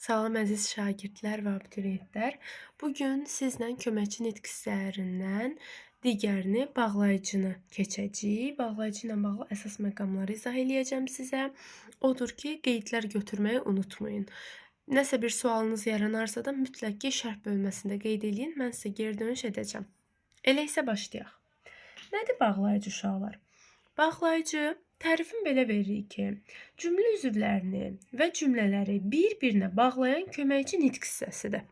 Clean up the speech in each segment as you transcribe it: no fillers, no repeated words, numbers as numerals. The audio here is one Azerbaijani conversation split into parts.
Salam əziz şagirdlər və abituriyentlər. Bugün sizlə köməkçi nitq hissələrindən digərini bağlayıcını keçəcəyik. Bağlayıcı ilə bağlı əsas məqamları izah eləyəcəm sizə. Odur ki, qeydlər götürməyi unutmayın. Nəsə bir sualınız yaranarsa da mütləq ki, şərh bölməsində qeyd eləyin. Mən sizə geri dönüş edəcəm. Elə isə başlayaq. Nədir bağlayıcı uşaqlar? Bağlayıcı tərifin belə veririk ki, cümlə üzvlərini və cümlələri bir-birinə bağlayan köməkçi nitq hissəsidir.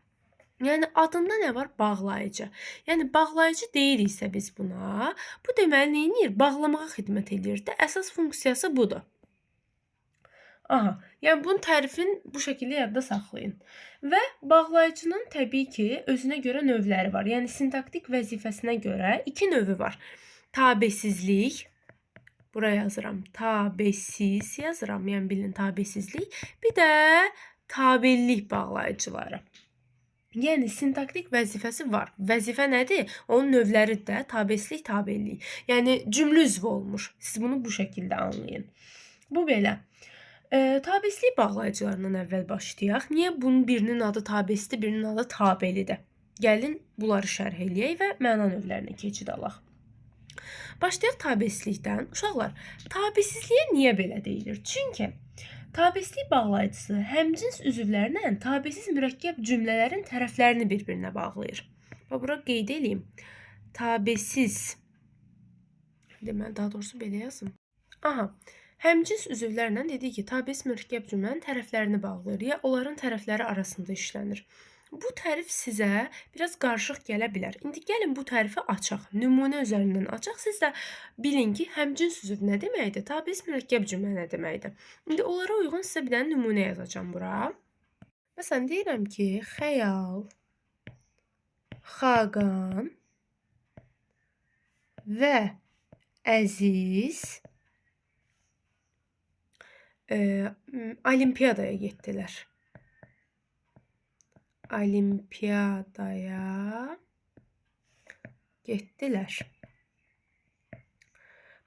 Yəni adında nə var? Bağlayıcı. Yəni bağlayıcı deyiriksə biz buna, bu deməli nə edir? Bağlamağa xidmət edir də. Əsas funksiyası budur. Aha, yəni bunun tərifini bu şəkildə yadda saxlayın. Və bağlayıcının təbii ki, özünə görə növləri var. Yəni sintaktik vəzifəsinə görə iki növü var. Tabesizlik, buraya yazıram. Tabesiz yazıram. Yəni bilin tabesizlik. Bir də tabellik bağlayıcıları. Yəni sintaktik vəzifəsi var. Vəzifə nədir? Onun növləridir də. Tabesizlik, tabellik. Yəni cümlə üzvü olmuş. Siz bunu bu şəkildə anlayın. Bu belə. Tabesizlik bağlayıcılarından əvvəl başlayaq. Niyə bunun birinin adı tabesizdir, birinin adı tabelidir? Gəlin bunları şərh eləyək və məna növlərinə keçid alaq. Başlayaq tabesizlikdən. Uşaqlar, tabesizliyə niyə belə deyilir? Çünki tabesizlik bağlayıcısı həmcins üzvlərlə tabesiz mürəkkəb cümlələrin tərəflərini bir-birinə bağlayır. Və bura qeyd edeyim. Tabesiz. Deməli, daha doğrusu belə yazım. Aha. Həmcins üzvlərlə dedik ki, tabesiz mürəkkəb cümlənin tərəflərini bağlayır, ya onların tərəfləri arasında işlənir. Bu tərif sizə biraz qarışıq gələ bilər. İndi gəlin bu tərifi açaq, nümunə üzərindən açaq. Siz də bilin ki, həmcins üzv nə deməkdir, tabesiz mürəkkəb cümlə nə deməkdir. İndi onlara uyğun sizə bir dənə nümunə yazacağam bura. Məsələn, deyirəm ki, Xəyal, Xaqan və Əziz olimpiyadaya getdilər. Olimpiyadaya getdilər.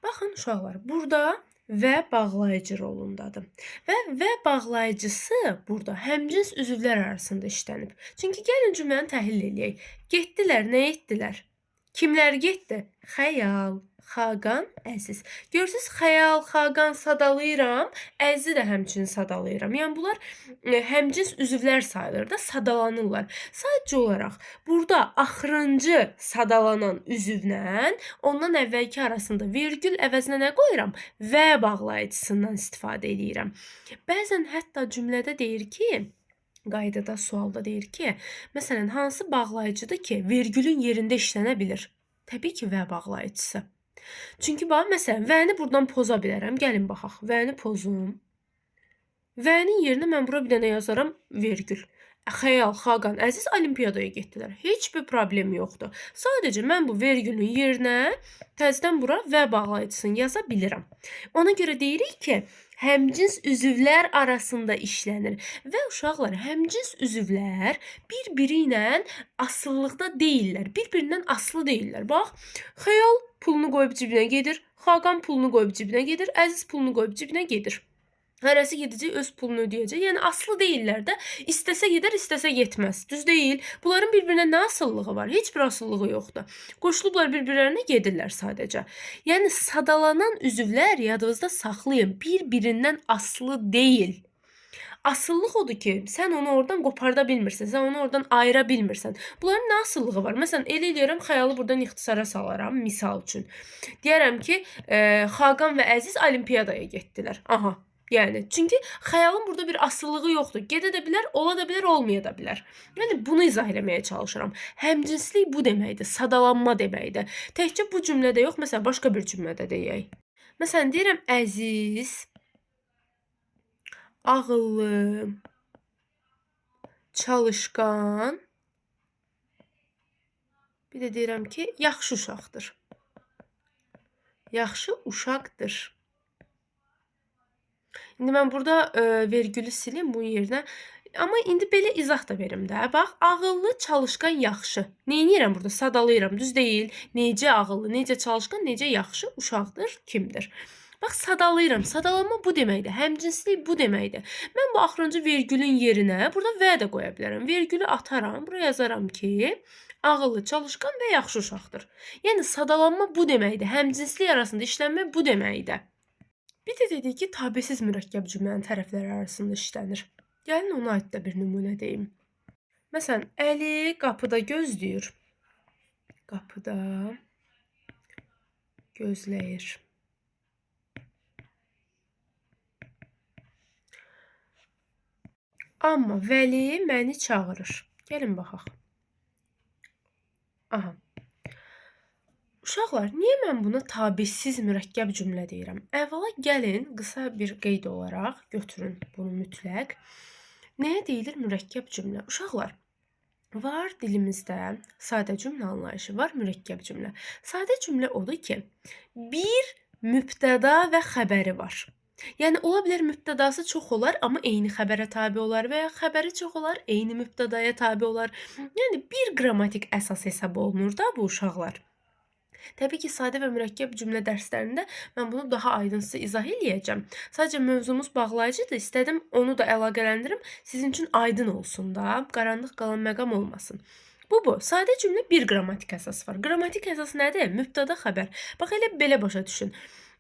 Baxın uşaqlar, burada və bağlayıcı rolundadır. Və bağlayıcısı burada həmcins üzvlər arasında işlənib. Çünki gəlin cümləni təhlil eləyək. Getdilər, nə etdilər? Kimlər getdi? Xəyal, Xaqan, Əziz. Görürsünüz, Xəyal, Xaqan sadalayıram, Əzizi də həmçinin sadalayıram. Yəni bunlar həmcins üzvlər sayılır da, sadalanırlar. Sadəcə olaraq burada axırıncı sadalanan üzvlə ondan əvvəlki arasında vergül əvəzinə nə qoyuram? Və bağlayıcısından istifadə edirəm. Bəzən hətta cümlədə deyir ki, qaydada, sualda deyir ki, məsələn, hansı bağlayıcıdır ki, vergülün yerində işlənə bilir? Təbii ki, və bağlayıcısı. Çünki bax, məsələn, vəni buradan poza bilərəm. Gəlin baxaq, vəni pozum. Vənin yerinə mən bura bir dənə yazaram vergül. Xəyal, Xaqan, Əziz olimpiyadaya getdilər. Heç bir problem yoxdur. Sadəcə mən bu vergülün yerinə təzədən bura və bağlayıcısını yaza bilirəm. Ona görə deyirik ki, həmcins üzvlər arasında işlənir. Və uşaqlar, həmcins üzvlər bir-biri ilə asılılıqda deyillər. Bir-birindən asılı deyillər. Bax, Xəyal pulunu qoyub cibinə gedir, Xaqan pulunu qoyub cibinə gedir, Əziz pulunu qoyub cibinə gedir. Hərəsi gedəcək, öz pulunu ödəyəcək. Yəni asılı deyillər də. İstəsə gedər, istəsə getməz. Düz deyil. Bunların bir-birinə nə asılılığı var? Heç bir asılılığı yoxdur. Qoşulublar bir-birlərinə gedirlər sadəcə. Yəni sadalanan üzvlər yadınızda saxlayın. Bir-birindən asılı deyil. Asıllıq odur ki, sən onu oradan qoparda bilmirsən, sən onu oradan ayıra bilmirsən. Bunların nə asıllığı var? Məsələn, elə eləyirəm, Xəyalı buradan ixtisara salaram, misal üçün. Deyərəm ki, Xaqan və Əziz olimpiyadaya getdilər. Aha. Yəni, çünki Xəyalın burada bir asıllığı yoxdur. Gedə də bilər, ola da bilər, olmaya da bilər. Yəni, bunu izah eləməyə çalışıram. Həmcinslik bu deməkdir, sadalanma deməkdir. Təkcə bu cümlədə yox, məsələn, başqa bir cümlədə deyək. Məsələn, deyirəm, Əziz, ağıllı, çalışqan, bir də deyirəm ki, yaxşı uşaqdır. Yaxşı uşaqdır. İndi mən burada vergülü silim bunun yerinə. Amma indi belə izah da verim də. Bax, ağıllı, çalışqan, yaxşı. Neynirəm burada? Sadalayıram. Düz deyil. Necə ağıllı, necə çalışqan, necə yaxşı uşaqdır, kimdir? Bax, sadalayıram. Sadalanma bu deməkdir. Həmcinslik bu deməkdir. Mən bu axırıncı vergülün yerinə burada və də qoya bilərəm. Vergülü ataram. Buraya yazaram ki, ağıllı, çalışqan və yaxşı uşaqdır. Yəni sadalanma bu deməkdir. Həmcinslik arasında işlənmə bu deməkdir. Bir də dedik ki, tabesiz mürəkkəb cümlənin tərəfləri arasında işlənir. Gəlin ona aid də bir nümunə deyim. Məsələn, Əli qapıda gözləyir. Qapıda gözləyir. Amma Vəli məni çağırır. Gəlin baxaq. Aha. Uşaqlar, niyə mən buna tabesiz mürəkkəb cümlə deyirəm? Əvvəla gəlin qısa bir qeyd olaraq götürün bunu mütləq. Nəyə deyilir mürəkkəb cümlə? Uşaqlar, var dilimizdə sadə cümlə anlayışı, var mürəkkəb cümlə. Sadə cümlə odur ki, bir mübtəda və xəbəri var. Yəni ola bilər mübtədası çox olar, amma eyni xəbərə tabe olar və ya xəbəri çox olar, eyni mübtədaya tabe olar. Yəni bir qrammatik əsas hesab olunur da bu uşaqlar. Təbii ki, sadə və mürəkkəb cümlə dərslərində mən bunu daha aydın izah eləyəcəm. Sadəcə mövzumuz bağlayıcıdır, istədim onu da əlaqələndirim, sizin üçün aydın olsun da, qaranlıq qalan məqam olmasın. Bu. Sadə cümlə bir qrammatik əsas var. Qrammatik əsas nədir? Mübtəda, xəbər. Bax, elə belə başa düşün.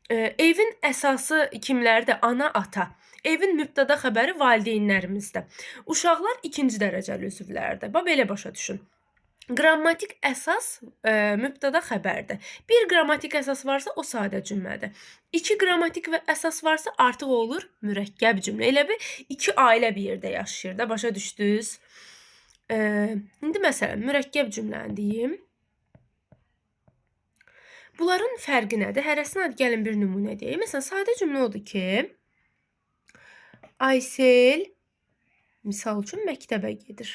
Evin əsası kimlərdir? Ana, ata. Evin mübtəda xəbəri valideynlərimizdə. Uşaqlar ikinci dərəcəli üzvlərdir. Bax, belə başa düşün. Qrammatik əsas mübtəda xəbərdir. Bir qrammatik əsas varsa o sadə cümlədir. İki qrammatik və əsas varsa artıq olur mürəkkəb cümlə. Elə bir iki ailə bir yerdə yaşayır da, başa düşdünüz? İndi məsələn mürəkkəb cümləni deyim. Bunların fərqi nədir? Hərəsinə gəlin bir nümunə deyim. Məsələn, sadə cümlə odur ki, Aysel misal üçün məktəbə gedir.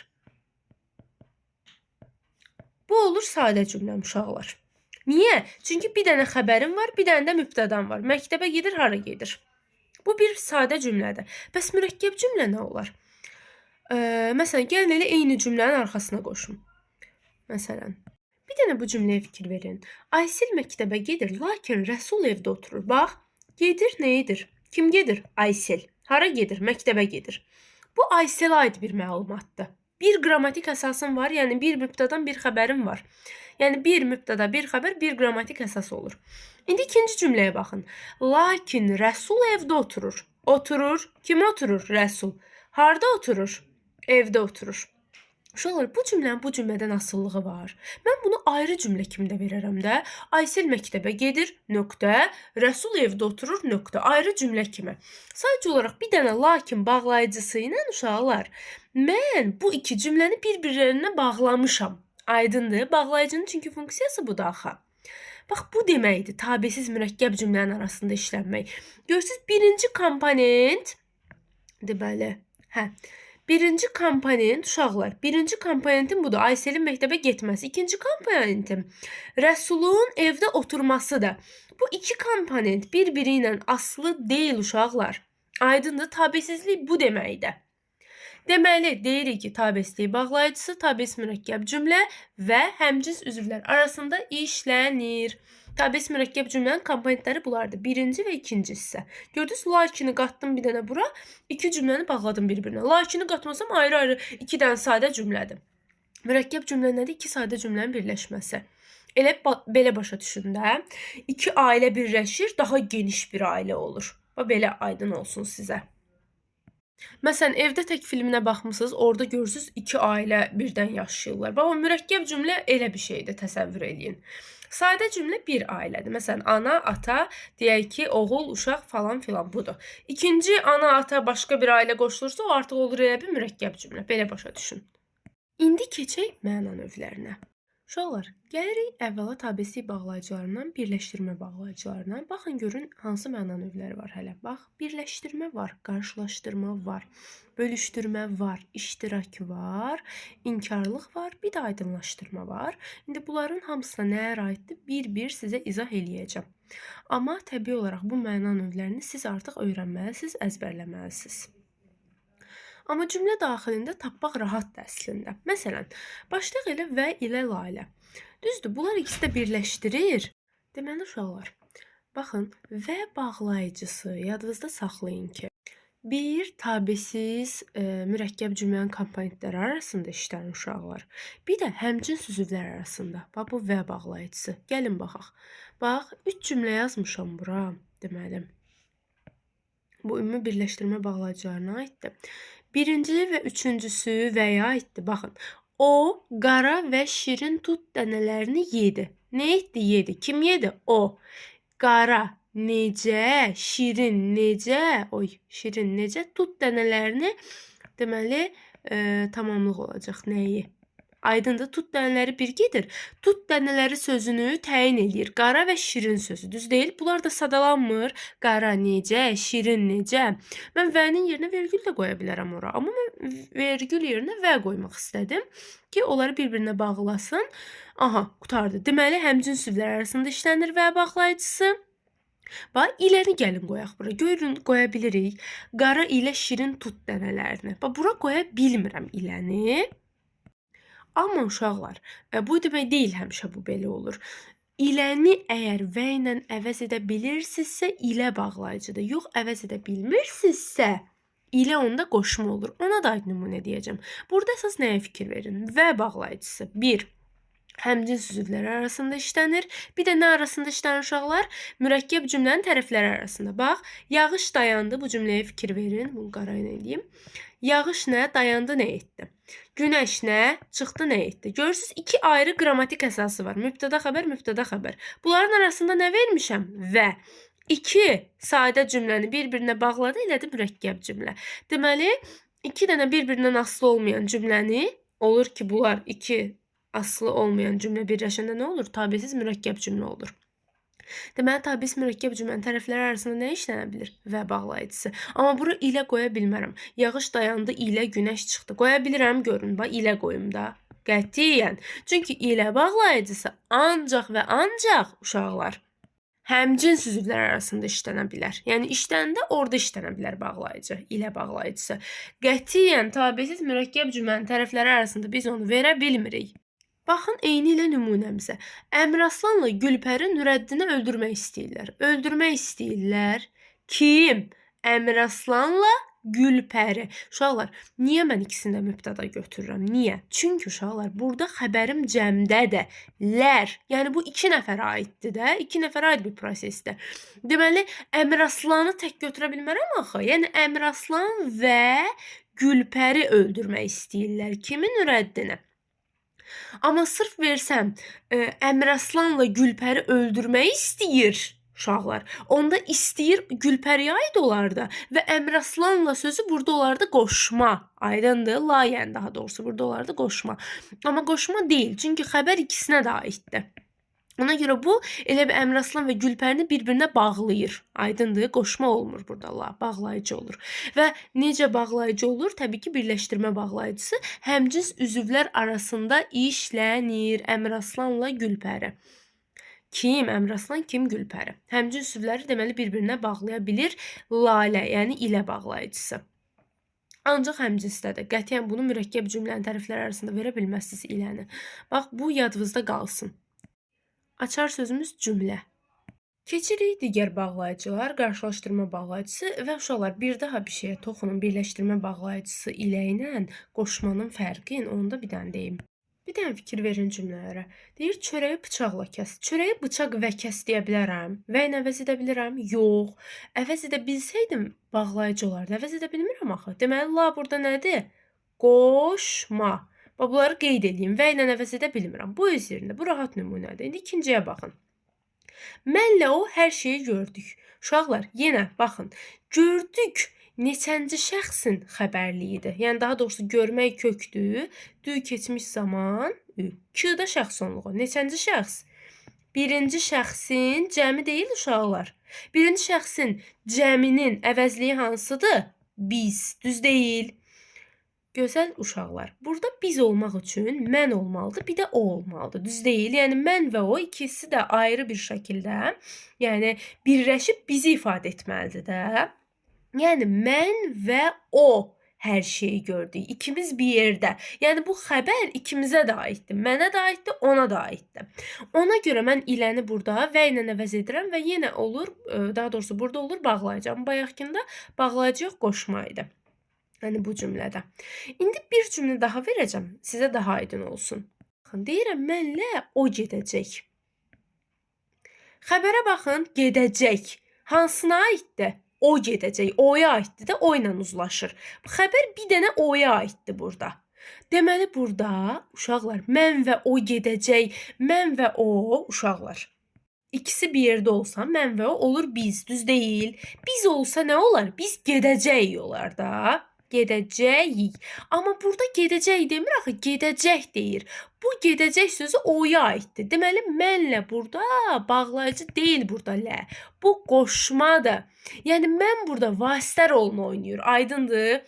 Bu olur sadə cümlə uşaqlar. Niyə? Çünki bir dənə xəbərim var, bir dənə də mübtədam var. Məktəbə gedir, hara gedir? Bu bir sadə cümlədir. Bəs mürəkkəb cümlə nə olar? Məsələn, gəlin elə eyni cümlənin arxasına qoşun. Məsələn, bir dənə bu cümləyə fikir verin. Aysel məktəbə gedir, lakin Rəsul evdə oturur. Bax, gedir nə edir? Kim gedir? Aysel. Hara gedir? Məktəbə gedir. Bu Ayselə aid bir məlumatdır. Bir qrammatik əsasım var, yəni bir mübtədan bir xəbərim var. Yəni bir mübtəda, bir xəbər, bir qrammatik əsas olur. İndi ikinci cümləyə baxın. Lakin Rəsul evdə oturur. Oturur. Kim oturur? Rəsul. Harda oturur? Evdə oturur. Uşaqlar, bu cümlənin bu cümlədən asılılığı var. Mən bunu ayrı cümlə kimi də verərəm də. Aysel məktəbə gedir, nöqtə. Rəsul evdə oturur, nöqtə. Ayrı cümlə kimi. Sadəcə olaraq bir dənə lakin bağlayıcısı ilə uşaqlar, mən bu iki cümləni bir-birlərinə bağlamışam. Aydındır? Bağlayıcının çünki funksiyası bu da axı. Bax, bu deməkdir tabesiz mürəkkəb cümlənin arasında işlənmək. Görürsünüz, birinci komponent deməli, birinci komponent uşaqlar, birinci komponentin budur, Ayselin məktəbə getməsi. İkinci komponentim Rəsulun evdə oturmasıdır. Bu iki komponent bir-biri ilə aslı deyil uşaqlar. Aydındır, tabesizlik bu deməkdir. Deməli, deyirik ki, tabesizlik bağlayıcısı, tabesiz mürəkkəb cümlə və həmcins üzvlər arasında işlənir. Tabesiz mürəkkəb cümlənin komponentləri bunlardır. Birinci və ikinci hissə. Gördünüz, lakini qatdım bir dənə bura, iki cümləni bağladım bir-birinə. Lakini qatmasam ayrı-ayrı iki dənə sadə cümlədir. Mürəkkəb cümlə nədir? İki sadə cümlənin birləşməsi. Elə belə başa düşün də. İki ailə birləşir, daha geniş bir ailə olur. Belə aydın olsun sizə. Məsələn, evdə tək filminə baxmısınız, orada görürsünüz iki ailə birdən yaşayırlar. Bax, mürəkkəb cümlə elə bir şeydir, təsəvvür edin. Sadə cümlə bir ailədir. Məsələn, ana, ata, deyək ki, oğul, uşaq falan filan budur. İkinci ana, ata başqa bir ailə qoşulursa, o artıq olur elə bir mürəkkəb cümlə. Belə başa düşün. İndi keçək məna növlərinə. Uşaqlar, gəlirik əvvəla tabesizlik bağlayıcılarından birləşdirmə bağlayıcılarına. Baxın, görün hansı məna növləri var hələ. Bax, birləşdirmə var, qarşılaşdırma var, bölüşdürmə var, iştirak var, inkarlıq var, bir də aydınlaşdırma var. İndi bunların hamısına nəyə aiddir? Bir-bir sizə izah eləyəcəm. Amma təbii olaraq bu məna növlərini siz artıq öyrənməlisiniz, əzbərləməlisiniz. Amma cümlə daxilində tapmaq rahatdır əslində. Məsələn, başlayaq elə və ilə layla. Düzdür, bunlar ikisi də birləşdirir. Deməli uşaqlar, Baxın, və bağlayıcısı yadınızda saxlayın ki, bir tabesiz mürəkkəb cümlənin komponentləri arasında işləyən uşaqlar. Bir də həmcins üzvlər arasında. Bax bu və bağlayıcısı. Gəlin baxaq. Bax 3 cümlə yazmışam bura. Deməli, bu ümumi birləşdirmə bağlayıcılarına aiddir. Birinci və üçüncüsü vəyə aiddir. Baxın. O qara və şirin tut dənələrini yedi. Nə etdi? Yedi. Kim yedi? O. Qara necə, şirin necə, şirin necə tut dənələrini deməli tamamlıq olacaq nəyi? Aydındır, tut dənələri bir gedir. Tut dənələri sözünü təyin eləyir. Qara və şirin sözü, düz deyil? Bunlar da sadalanmır. Qara necə, şirin necə. Mən vənin yerinə vergül də qoya bilərəm ora. Amma mən vergül yerinə və qoymaq istədim ki, onları bir-birinə bağlasın. Aha, qutardı. Deməli, həmcins üzvlər arasında işlənir və bağlayıcısı. Bax, iləni gəlin qoyaq bura. Görün, qoya bilirik. Qara ilə şirin tut dənələrini. Bax, bura qoya bilmirəm iləni. Amma uşaqlar, bu demək deyil həmişə bu belə olur. İləni əgər və ilə əvəz edə bilirsinizsə, ilə bağlayıcıdır. Yox, əvəz edə bilmirsinizsə, ilə onda qoşma olur. Ona da nümunə deyəcəm. Burada əsas nəyə fikir verin? Və bağlayıcısı 1. Həmcins üzvlər arasında işlənir. Bir də nə arasında işlənir uşaqlar? Mürəkkəb cümlənin tərəfləri arasında. Bax, yağış dayandı. Bu cümləyə fikir verin. Bunu qara ilə edeyim. Yağış nə? Dayandı, nə etdi? Günəş nə? Çıxdı, nə etdi? Görürsünüz, iki ayrı qrammatik əsası var. Mübtəda xəbər, mübtəda xəbər. Bunların arasında nə vermişəm? Və. 2 sadə cümləni bir-birinə bağladı, elədi mürəkkəb cümlə. Deməli, 2 dənə bir-birindən asılı olmayan cümləni olur ki, bunlar 2 asılı olmayan cümlə birləşəndə nə olur? Tabesiz mürəkkəb cümlə olur. Deməli, tabesiz mürəkkəb cümlənin tərəfləri arasında nə işlənə bilir? Və bağlayıcısı. Amma bura ilə qoya bilmərəm. Yağış dayandı, ilə günəş çıxdı. Qoya bilirəm, görün, bax, ilə qoyum da. Qətiyyən. Çünki ilə bağlayıcısı ancaq və ancaq uşaqlar həmcins üzvlər arasında işlənə bilər. Yəni, işləndə orada işlənə bilər bağlayıcı, ilə bağlayıcısı. Qətiyyən tabesiz mürəkkəb cümlənin tərəfləri arasında biz onu verə bilmirik. Baxın, eyni ilə nümunəmizə. Əmraslanla Gülpəri Nürəddini öldürmək istəyirlər. Öldürmək istəyirlər. Kim? Əmraslanla Gülpəri. Uşaqlar, niyə mən ikisini də mübtəda götürürəm? Niyə? Çünki uşaqlar, burada xəbərim cəmdədir. Lər. Yəni, bu 2 nəfərə aiddir də. 2 nəfərə aid bir prosesdir. Deməli, Əmraslanı tək götürə bilmərəm axı. Yəni, Əmraslan və Gülpəri öldürmək istəyirlər. Kimi? Nürəddini. Amma sırf versəm, Əmraslanla Gülpəri öldürməyi istəyir uşaqlar. Onda istəyir Gülpəriyə aid olardı və Əmraslanla sözü burada olardı qoşma. Aydındır? La, yəni daha doğrusu burada olardı qoşma. Amma qoşma deyil, çünki xəbər ikisinə də aiddir. Ona görə bu elə bir Əmraslan və Gülpərini bir-birinə bağlayır. Aydındır, qoşma olmur burada, Allah, bağlayıcı olur. Və necə bağlayıcı olur? Təbii ki, birləşdirmə bağlayıcısı həmcins üzvlər arasında işlənir. Əmraslanla Gülpəri. Kim? Əmraslan, kim? Gülpəri. Həmcins üzvləri deməli bir-birinə bağlaya bilir. Lalə, yəni ilə bağlayıcısı. Ancaq həmcinsdədir. Qətiyyən bunu mürəkkəb cümlənin tərəfləri arasında verə bilməzsiniz iləni. Bax, bu yadınızda qalsın. Açar sözümüz cümlə. Keçirik digər bağlayıcılar, qarşılaşdırma bağlayıcısı və uşaqlar bir daha bir şeyə toxunun, birləşdirmə bağlayıcısı ilə qoşmanın fərqin, onu da bir dənə deyim. Bir dənə fikir verin cümlələrə. Deyir, çörəyi bıçaqla kəs. Çörəyi bıçaq və kəs deyə bilərəm. Və ilə əvəz edə bilirəm? Yox. Əvəz edə bilsəydim bağlayıcı olardı. Əvəz edə bilmirəm axı. Deməli, la burada nədir? Qoşma. Bunları qeyd edeyim. Və ilə əvəz edə bilmirəm. Bu öz yerində. Bu rahat nümunədir. İndi ikinciyə baxın. Mənlə o hər şeyi gördük. Uşaqlar, yenə baxın. Gördük neçənci şəxsin xəbərliyidir. Yəni, daha doğrusu görmək kökdür. Dü keçmiş zaman. Q-da şəxs onluğu. Neçənci şəxs? Birinci şəxsin cəmi deyil uşaqlar. Birinci şəxsin cəminin əvəzliyi hansıdır? Biz. Düz deyil. Gözəl uşaqlar, burada biz olmaq üçün mən olmalıdır, bir də o olmalıdır. Düz deyil, yəni mən və o ikisi də ayrı bir şəkildə, yəni birləşib bizi ifadə etməlidir də. Yəni mən və o hər şeyi gördük. İkimiz bir yerdə. Yəni bu xəbər ikimizə də aiddir. Mənə də aiddir, ona da aiddir. Ona görə mən iləni burada və ilə əvəz edirəm və yenə olur, daha doğrusu burada olur bağlayıcı. Amma bayaqkında bağlayıcı yox, qoşma idi. Yəni bu cümlədə. İndi bir cümlə daha verəcəm, sizə daha aydın olsun. Baxın, deyirəm mənlə o gedəcək. Xəbərə baxın, gedəcək. Hansına aiddir? O gedəcək. O'ya aiddir də, o ilə uzlaşır. Xəbər bir dənə O'ya aiddir burada. Deməli burada uşaqlar mən və o gedəcək. Mən və o uşaqlar. İkisi bir yerdə olsa mən və o olur biz, düz deyil. Biz olsa nə olar? Biz gedəcəyik olar da. Gedəcəyik. Amma burada gedəcək demir axı, gedəcək deyir. Bu gedəcək sözü o'ya aiddir. Deməli mənlə burada bağlayıcı deyil burada lə. Bu qoşmadır. Yəni mən burada vasitə rolunu oynayır. Aydındır?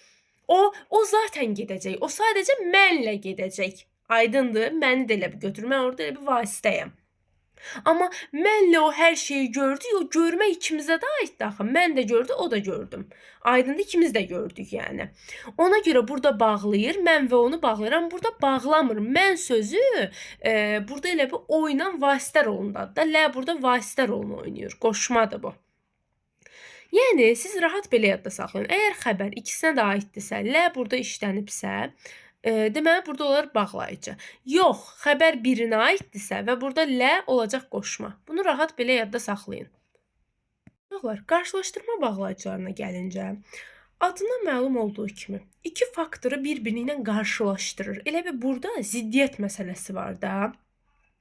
O zaten gedəcək. O sadəcə mənlə gedəcək. Aydındır? Məni də elə bir götür. Mən orada elə bir vasitəyəm. Amma mənlə o hər şeyi gördü. O görmə ikimizə də aiddir axı. Mən də gördüm, o da gördüm. Aydındır, ikimiz də gördük yəni. Ona görə burada bağlayır. Mən və onu bağlayıram. Burada bağlamır. Mən sözü burada elə bir o ilə vasitə rolundadır da. Lə burada vasitə rolunu oynayır. Qoşmadır bu. Yəni siz rahat belə yadda saxlayın. Əgər xəbər ikisinə də aiddirsə, lə burada işlənibsə, deməli burada olar bağlayıcı. Yox, xəbər birinə aiddirsə və burada lə olacaq qoşma. Bunu rahat belə yadda saxlayın. Uşaqlar, qarşılaşdırma bağlayıcılarına gəlincə, adından məlum olduğu kimi iki faktoru bir-biri ilə qarşılaşdırır. Elə bir burada ziddiyyət məsələsi var da.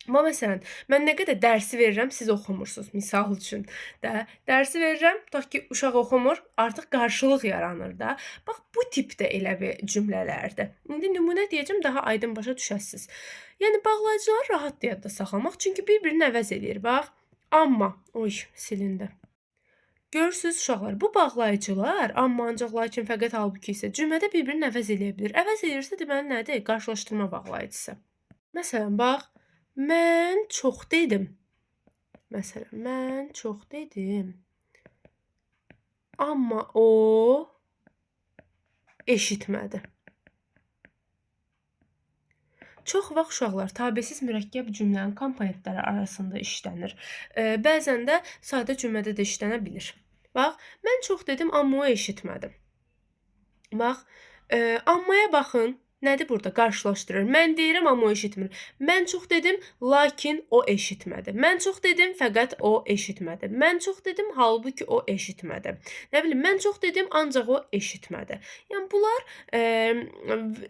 Amma məsələn, mən nə qədər dərsi verirəm, siz oxumursunuz, misal üçün də. Dərsi verirəm, tutaq ki, uşaq oxumur, artıq qarşılıq yaranır da. Bax, bu tipdə elə bir cümlələrdir. İndi nümunə deyəcəm, daha aydın başa düşəsiniz. Yəni, bağlayıcıları rahat yadda saxlamaq, çünki bir-birini əvəz edir. Bax, amma, silindi. Görürsünüz uşaqlar, bu bağlayıcılar, amma, ancaq, lakin, fəqət, halbuki isə cümlədə bir-birini əvəz eləyə bilir. Əvəz edirsə, deməli nədir? Qarşılaşdırma bağlayıcısı. Məsələn, bax, mən çox dedim. Məsələn, mən çox dedim. Amma o eşitmədi. Çox vaxt uşaqlar tabesiz mürəkkəb cümlənin komponentləri arasında işlənir. Bəzən də sadə cümlədə də işlənə bilir. Bax, mən çox dedim, amma o eşitmədi. Bax, ammaya baxın. Nədir burada? Qarşılaşdırır. Mən deyirəm, amma o eşitmir. Mən çox dedim, lakin o eşitmədi. Mən çox dedim, fəqət o eşitmədi. Mən çox dedim, halbuki o eşitmədi. Nə bilim, mən çox dedim, ancaq o eşitmədi. Yəni, bunlar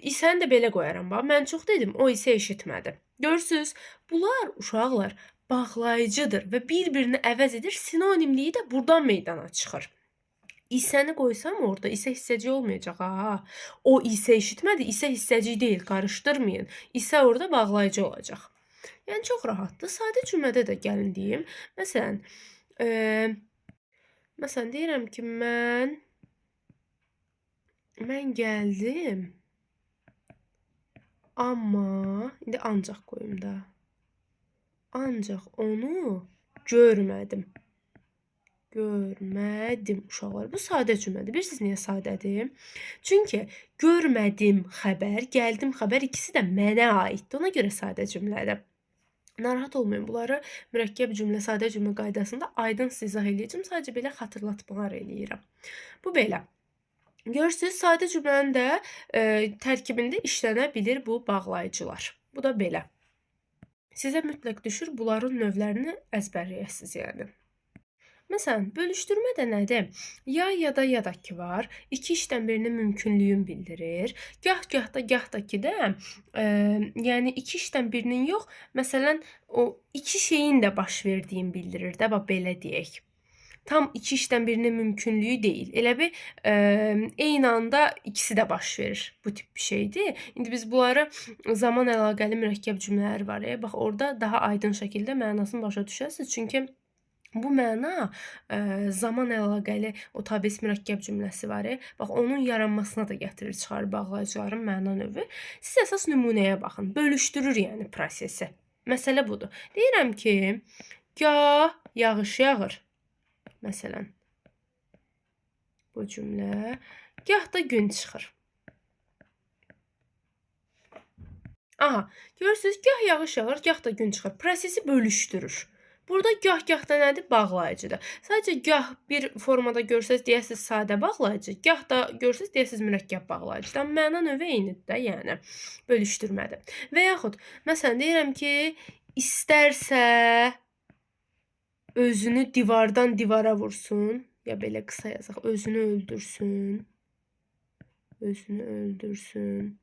isəni də belə qoyaram. Bax, mən çox dedim, o isə eşitmədi. Görürsünüz, bunlar uşaqlar bağlayıcıdır və bir-birini əvəz edir. Sinonimliyi də buradan meydana çıxır. İsəni qoysam orada isə hissəcik olmayacaq. O isə eşitmədi, isə hissəcik deyil, qarışdırmayın. İsə orada bağlayıcı olacaq. Yəni çox rahatdır. Sadə cümlədə də gəlin deyim. Məsələn, deyirəm ki, mən gəldim. Amma, indi ancaq qoyum da. Ancaq onu görmədim. Görmədim uşaqlar. Bu sadə cümlədir. Bilirsiniz niyə sadədir? Çünki görmədim xəbər, gəldim xəbər ikisi də mənə aiddir. Ona görə sadə cümlədir. Narahat olmayın. Bunları mürəkkəb cümlə, sadə cümlə qaydasında aydın izah eləyəcəm. Sadəcə belə xatırlatmalar eləyirəm. Bu belə. Görürsünüz, sadə cümlənin də tərkibində işlənə bilir bu bağlayıcılar. Bu da belə. Sizə mütləq düşür bunların növlərini əzbərləyəsiniz yəni. Məsələn, bölüşdürmə də nədir? Ya da ya da ki var. İki işdən birinin mümkünlüyün bildirir. Gah da ki də, yəni iki işdən birinin yox, məsələn, o iki şeyin də baş verdiyin bildirir də, bax belə deyək. Tam iki işdən birinin mümkünlüyü deyil. Elə bir eyni anda ikisi də baş verir. Bu tip bir şeydir. İndi biz bunları zaman əlaqəli mürəkkəb cümlələri var. Bax orada daha aydın şəkildə mənasını başa düşəsiniz. Çünki bu məna zaman əlaqəli o tabes mürəkkəb cümləsi var. Bax, onun yaranmasına da gətirir, çıxarır bağlayıcıların məna növü. Siz əsas nümunəyə baxın. Bölüşdürür yəni prosesi. Məsələ budur. Deyirəm ki, gah yağış yağır. Məsələn, bu cümlə. Gah da gün çıxır. Aha, görürsüz, gah yağış yağır, gah da gün çıxır. Prosesi bölüşdürür. Burada gah da nədir? Bağlayıcıdır. Sadəcə gah bir formada görsəz deyəsiz sadə bağlayıcı, gah da görsəz deyəsiz mürəkkəb bağlayıcıdır. Amma məna növü eynidir də, yəni bölüşdürmədir. Və yaxud məsələn deyirəm ki, istərsə özünü divardan divara vursun, ya belə qısa yazaq, özünü öldürsün. Özünü öldürsün.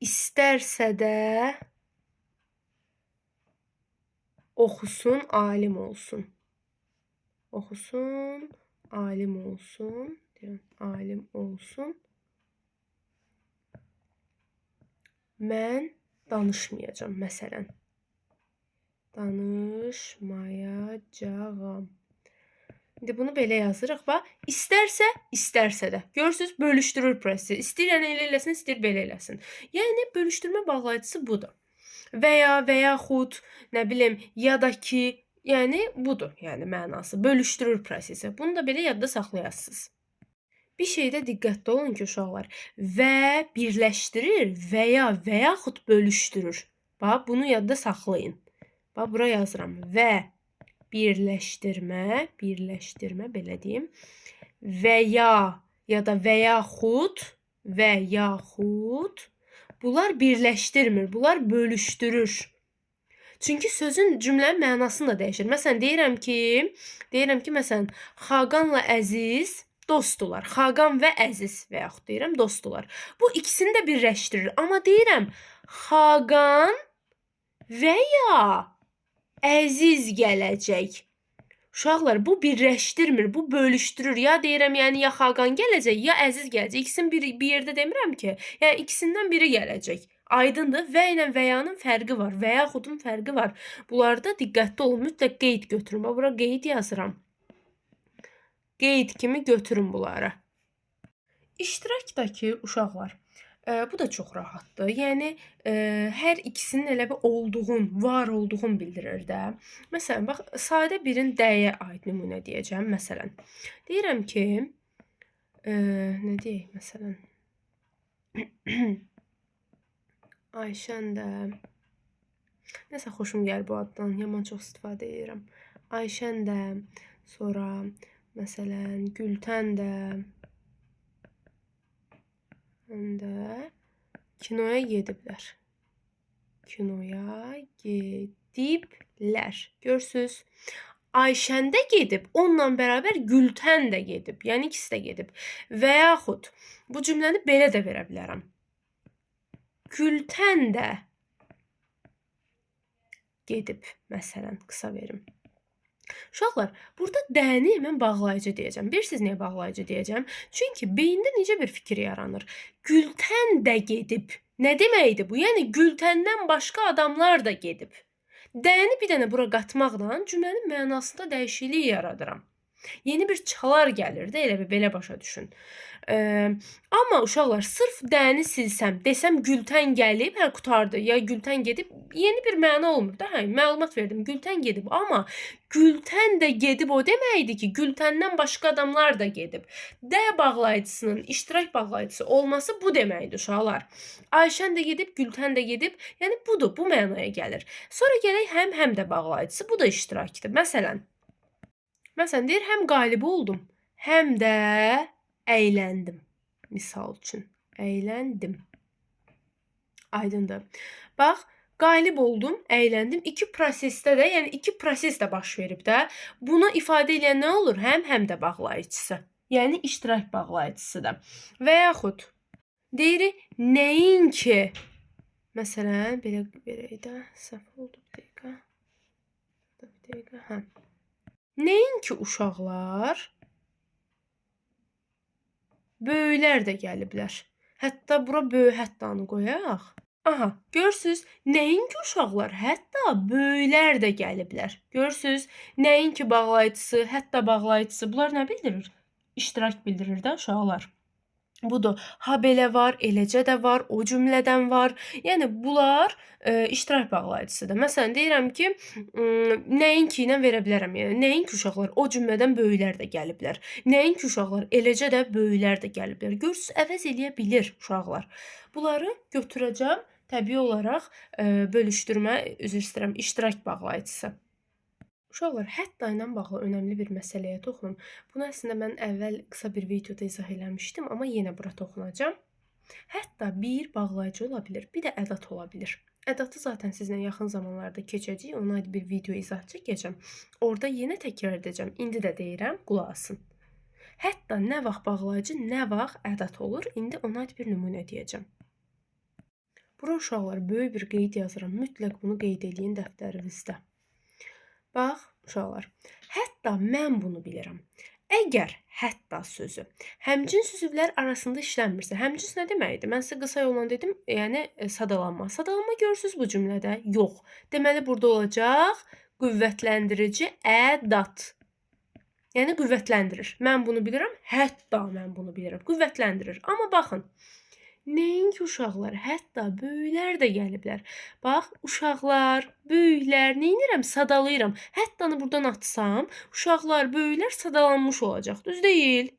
İstərsə də oxusun, alim olsun. Oxusun, alim olsun. Deyirəm, alim olsun. Mən danışmayacağam, məsələn. Danışmayacağam. İndi bunu belə yazırıq. Bax, istərsə də. Görürsüz, bölüşdürür prosesi. İstəyir elə eləsin, istəyir belə eləsin. Yəni, bölüşdürmə bağlayıcısı budur. Və yaxud, nə bilim, ya da ki, yəni budur, yəni mənası. Bölüşdürür prosesi. Bunu da belə yadda saxlayasınız. Bir şeydə diqqətli olun ki, uşaqlar. Və birləşdirir və yaxud bölüşdürür. Bax, bunu yadda saxlayın. Bax, bura yazıram. Və birləşdirmə, belə deyim. Və ya da və yaxud bunlar birləşdirmir, bunlar bölüşdürür. Çünki sözün cümlənin mənasını da dəyişir. Məsələn, deyirəm ki, məsələn, Xaqanla Əziz dostdular. Xaqan və Əziz və yaxud deyirəm dostdular. Bu ikisini də birləşdirir. Amma deyirəm, Xaqan və ya Əziz gələcək. Uşaqlar, bu birləşdirmir, bu bölüşdürür. Ya deyirəm, yəni ya Xaqan gələcək, ya Əziz gələcək. İkisini bir yerdə demirəm ki, yəni ikisindən biri gələcək. Aydındır, və ilə və yanın fərqi var, və yaxudun fərqi var. Bunlarda diqqətli olun, mütləq qeyd götürün. Bura qeyd yazıram. Qeyd kimi götürün bunları. İştirakdakı uşaqlar, bu da çox rahatdır. Yəni, hər ikisinin elə bir var olduğun bildirir də. Məsələn, bax, sadə birin dəyə aid nümunə deyəcəm, məsələn. Deyirəm ki, nə deyək, məsələn, Ayşən də, nəsə xoşum gəlir bu addan, yaman çox istifadə edirəm. Ayşən də, sonra, məsələn, Gültən də, kinoya gediblər. Görürsüz? Ayşən də gedib, onunla bərabər Gültən də gedib. Yəni, ikisi də gedib. Və yaxud, bu cümləni belə də verə bilərəm. Gültən də gedib, məsələn, qısa verim. Uşaqlar, burada dəni mən bağlayıcı deyəcəm. Bilirsiniz niyə bağlayıcı deyəcəm? Çünki beyində necə bir fikir yaranır? Gültən də gedib. Nə deməkdir bu? Yəni, Gültəndən başqa adamlar da gedib. Dəni bir dənə bura qatmaqla cümlənin mənasında dəyişiklik yaradıram. Yeni bir çalar gəlir də, elə belə başa düşün. Amma uşaqlar, sırf dəni silsəm, desəm Gültən gəlib, qutardı, ya Gültən gedib, yeni bir məna olmur da, məlumat verdim, Gültən gedib. Amma Gültən də gedib o deməkdir ki, Gültəndən başqa adamlar da gedib. D bağlayıcısının iştirak bağlayıcısı olması bu deməkdir uşaqlar. Ayşən də gedib, Gültən də gedib, yəni budur, bu mənaya gəlir. Sonra gələk həm də bağlayıcısı, bu da iştirakdır. Məsələn, deyir, həm qalib oldum, həm də əyləndim. Misal üçün, əyləndim. Aydındır. Bax, qalib oldum, əyləndim. İki prosesdə də, yəni iki proses də baş verib də. Bunu ifadə edən nə olur? Həm də bağlayıcısı. Yəni iştirak bağlayıcısıdır. Və yaxud deyirik, nəinki, məsələn, belə verək də, səhv oldu bir dəqiqə. Nəinki uşaqlar, böyüklər də gəliblər. Hətta bura böyük həttanı qoyaq. Aha, görürsüz, nəinki uşaqlar, hətta böyüklər də gəliblər. Görürsüz, nəinki bağlayıcısı, hətta bağlayıcısı, bunlar nə bildirir? İştirak bildirir də uşaqlar. Budur, ha belə var, eləcə də var, o cümlədən var. Yəni, bunlar iştirak bağlayıcısıdır. Məsələn, deyirəm ki, nəinki ilə verə bilərəm. Yəni, nəinki uşaqlar, o cümlədən böyüklər də gəliblər. Nəinki uşaqlar, eləcə də böyüklər də gəliblər. Görürsünüz, əvəz eləyə bilir uşaqlar. Bunları götürəcəm, təbii olaraq bölüşdürmə, üzr istəyirəm, iştirak bağlayıcısı. Uşaqlar, hətta ilə bağlı önəmli bir məsələyə toxunum. Bunu əslində mən əvvəl qısa bir videoda izah eləmişdim, amma yenə bura toxunacağam. Hətta bir bağlayıcı ola bilir, bir də ədat ola bilir. Ədatı zaten sizlə yaxın zamanlarda keçəcəyik, ona aid bir video izah çəkəcəm. Orada yenə təkrar edəcəm. İndi də deyirəm, qulaq asın. Hətta nə vaxt bağlayıcı, nə vaxt ədat olur, indi ona aid bir nümunə deyəcəm. Bura uşaqlar, böyük bir qeyd yazıram. Mütləq bunu qeyd eləyin dəftərinizdə. Bax, uşaqlar, hətta mən bunu bilirəm. Əgər hətta sözü həmcins üzvlər arasında işlənmirsə, həmcins nə deməkdir? Mən sizə qısa yolla dedim, yəni sadalanma. Sadalanma görürsüz bu cümlədə? Yox. Deməli, burada olacaq qüvvətləndirici ədat. Yəni qüvvətləndirir. Mən bunu bilirəm, hətta mən bunu bilirəm. Qüvvətləndirir. Amma baxın, nəinki uşaqlar, hətta böyüklər də gəliblər. Bax, uşaqlar, böyüklər, neynirəm? Sadalayıram. Həttanı buradan atsam, uşaqlar, böyüklər sadalanmış olacaq. Düz deyil.